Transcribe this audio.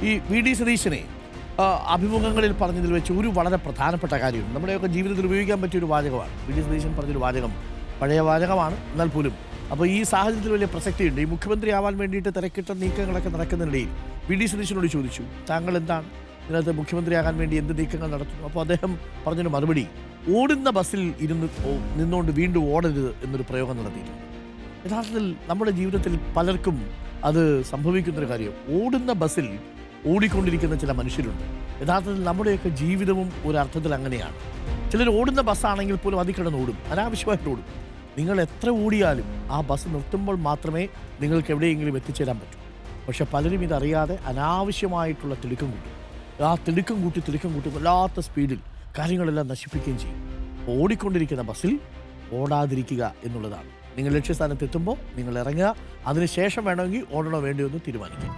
ഈ V D സതീശനെ അഭിമുഖങ്ങളിൽ പറഞ്ഞതിൽ വെച്ച് ഒരു വളരെ പ്രധാനപ്പെട്ട കാര്യമുണ്ട്. നമ്മുടെയൊക്കെ ജീവിതത്തിൽ ഉപയോഗിക്കാൻ പറ്റിയൊരു വാചകമാണ്. വി ഡി സതീശൻ പറഞ്ഞൊരു വാചകം പഴയ വാചകമാണ്, എന്നാൽ പോലും അപ്പോൾ ഈ സാഹചര്യത്തിൽ വലിയ പ്രസക്തിയുണ്ട്. ഈ മുഖ്യമന്ത്രി ആവാൻ വേണ്ടിയിട്ട് തിരക്കിട്ട നീക്കങ്ങളൊക്കെ നടക്കുന്നതിനിടയിൽ വി ഡി സതീശനോട് ചോദിച്ചു, താങ്കൾ എന്താണ് ഇതിനകത്ത് മുഖ്യമന്ത്രിയാകാൻ വേണ്ടി എന്ത് നീക്കങ്ങൾ നടത്തുന്നു? അപ്പോൾ അദ്ദേഹം പറഞ്ഞൊരു മറുപടി, ഓടുന്ന ബസ്സിൽ നിന്നുകൊണ്ട് വീണ്ടും ഓടരുത് എന്നൊരു പ്രയോഗം നടത്തിയിട്ടുണ്ട്. യഥാർത്ഥത്തിൽ നമ്മുടെ ജീവിതത്തിൽ പലർക്കും അത് സംഭവിക്കുന്നൊരു കാര്യം. ഓടുന്ന ബസ്സിൽ ഓടിക്കൊണ്ടിരിക്കുന്ന ചില മനുഷ്യരുണ്ട്. യഥാർത്ഥത്തിൽ നമ്മുടെയൊക്കെ ജീവിതവും ഒരർത്ഥത്തിൽ അങ്ങനെയാണ്. ചിലർ ഓടുന്ന ബസ്സാണെങ്കിൽ പോലും അതിൽ കിടന്ന് ഓടും, അനാവശ്യമായിട്ട് ഓടും. നിങ്ങൾ എത്ര ഓടിയാലും ആ ബസ് നിർത്തുമ്പോൾ മാത്രമേ നിങ്ങൾക്ക് എവിടെയെങ്കിലും എത്തിച്ചേരാൻ പറ്റൂ. പക്ഷെ പലരും ഇതറിയാതെ അനാവശ്യമായിട്ടുള്ള തിടുക്കം കൂട്ടും. ആ തിടുക്കം കൂട്ടി വല്ലാത്ത സ്പീഡിൽ കാര്യങ്ങളെല്ലാം നശിപ്പിക്കുകയും ചെയ്യും. ഓടിക്കൊണ്ടിരിക്കുന്ന ബസ്സിൽ ഓടാതിരിക്കുക എന്നുള്ളതാണ്. നിങ്ങൾ ലക്ഷ്യസ്ഥാനത്ത് എത്തുമ്പോൾ നിങ്ങൾ ഇറങ്ങുക, അതിനുശേഷം വേണമെങ്കിൽ ഓടണോ വേണ്ടിയോ എന്ന് തീരുമാനിക്കുക.